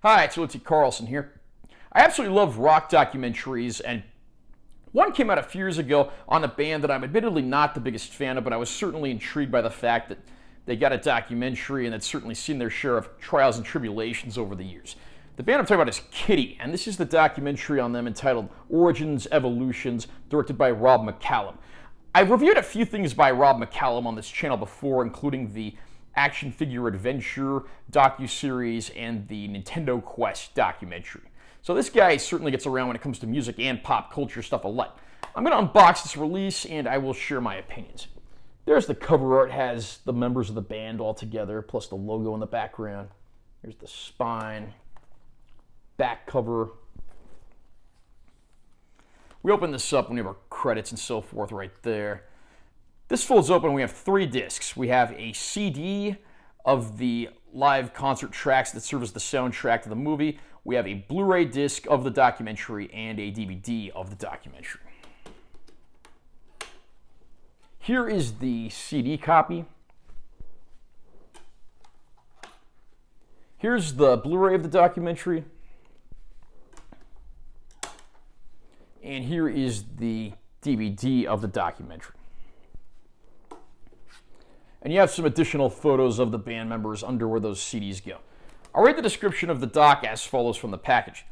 Hi, it's Lindsey Carlson here. I absolutely love rock documentaries, and one came out a few years ago on a band that I'm admittedly not the biggest fan of, but I was certainly intrigued by the fact that they got a documentary and had certainly seen their share of trials and tribulations over the years. The band I'm talking about is Kittie, and this is the documentary on them entitled Origins, Evolutions, directed by Rob McCallum. I've reviewed a few things by Rob McCallum on this channel before, including the action figure adventure docuseries and the Nintendo Quest documentary. So this guy certainly gets around when it comes to music and pop culture stuff alike. I'm going to unbox this release and I will share my opinions. There's the cover art, has the members of the band all together, plus the logo in the background. There's the spine, back cover. We open this up when we have our credits and so forth right there. This folds open, we have 3 discs. We have a CD of the live concert tracks that serve as the soundtrack to the movie. We have a Blu-ray disc of the documentary and a DVD of the documentary. Here is the CD copy. Here's the Blu-ray of the documentary. And here is the DVD of the documentary. And you have some additional photos of the band members under where those CDs go. I'll read the description of the doc as follows from the package.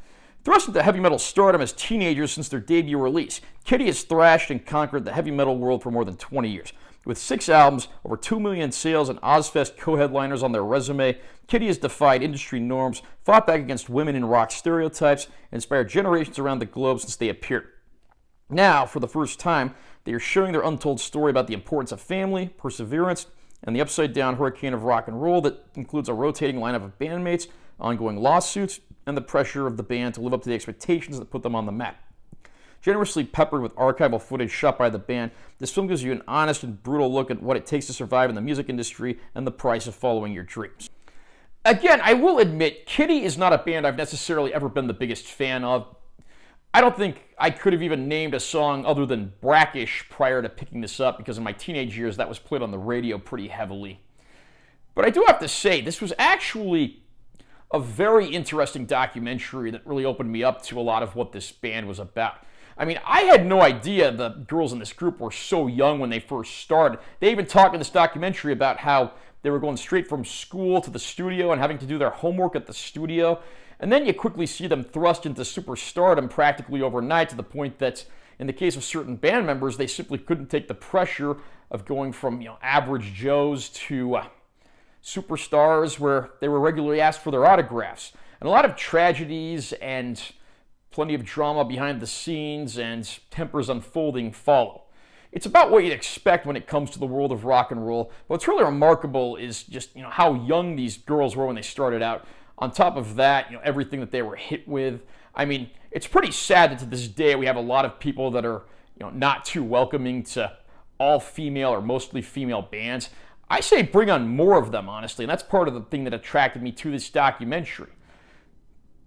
Thrust into heavy metal stardom as teenagers since their debut release, Kittie has thrashed and conquered the heavy metal world for more than 20 years. With 6 albums, over 2 million sales, and Ozfest co-headliners on their resume, Kittie has defied industry norms, fought back against women in rock stereotypes, and inspired generations around the globe since they appeared. Now, for the first time, they are sharing their untold story about the importance of family, perseverance, and the upside-down hurricane of rock and roll that includes a rotating lineup of bandmates, ongoing lawsuits, and the pressure of the band to live up to the expectations that put them on the map. Generously peppered with archival footage shot by the band, this film gives you an honest and brutal look at what it takes to survive in the music industry and the price of following your dreams. Again, I will admit, Kittie is not a band I've necessarily ever been the biggest fan of. I don't think I could have even named a song other than Brackish prior to picking this up, because in my teenage years that was played on the radio pretty heavily. But I do have to say, this was actually a very interesting documentary that really opened me up to a lot of what this band was about. I mean, I had no idea the girls in this group were so young when they first started. They even talk in this documentary about how they were going straight from school to the studio and having to do their homework at the studio. And then you quickly see them thrust into superstardom practically overnight, to the point that, in the case of certain band members, they simply couldn't take the pressure of going from average Joes to superstars, where they were regularly asked for their autographs. And a lot of tragedies and plenty of drama behind the scenes and tempers unfolding follow. It's about what you'd expect when it comes to the world of rock and roll. What's really remarkable is just how young these girls were when they started out. On top of that, everything that they were hit with. I mean, it's pretty sad that to this day we have a lot of people that are, not too welcoming to all female or mostly female bands. I say bring on more of them, honestly, and that's part of the thing that attracted me to this documentary.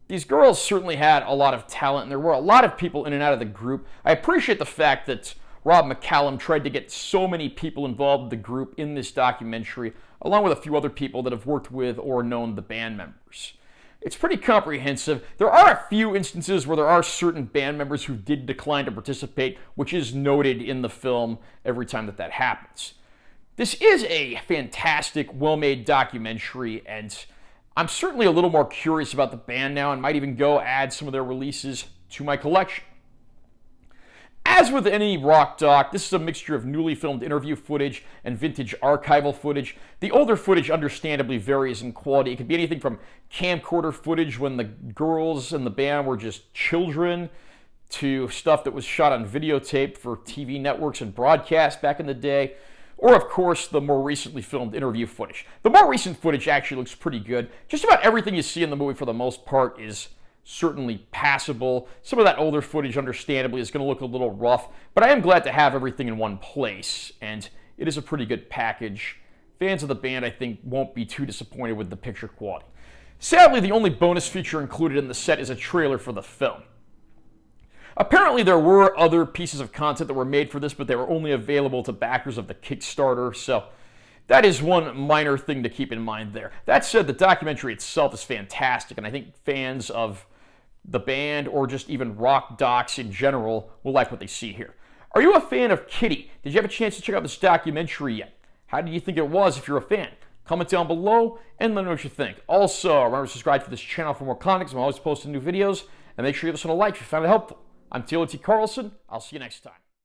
These girls certainly had a lot of talent, and there were a lot of people in and out of the group. I appreciate the fact that Rob McCallum tried to get so many people involved in the group in this documentary, along with a few other people that have worked with or known the band members. It's pretty comprehensive. There are a few instances where there are certain band members who did decline to participate, which is noted in the film every time that happens. This is a fantastic, well-made documentary, and I'm certainly a little more curious about the band now and might even go add some of their releases to my collection. As with any rock doc, this is a mixture of newly filmed interview footage and vintage archival footage. The older footage understandably varies in quality. It could be anything from camcorder footage when the girls in the band were just children, to stuff that was shot on videotape for TV networks and broadcast back in the day, or of course the more recently filmed interview footage. The more recent footage actually looks pretty good. Just about everything you see in the movie for the most part is certainly passable. Some of that older footage, understandably, is going to look a little rough, but I am glad to have everything in one place, and it is a pretty good package. Fans of the band, I think, won't be too disappointed with the picture quality. Sadly, the only bonus feature included in the set is a trailer for the film. Apparently, there were other pieces of content that were made for this, but they were only available to backers of the Kickstarter, so That is one minor thing to keep in mind there. That said, the documentary itself is fantastic, and I think fans of the band or just even rock docs in general will like what they see here. Are you a fan of Kittie? Did you have a chance to check out this documentary yet? How did you think it was if you're a fan? Comment down below and let me know what you think. Also, remember to subscribe to this channel for more content, because I'm always posting new videos, and make sure you give us a like if you found it helpful. I'm T.L.T. Carlson. I'll see you next time.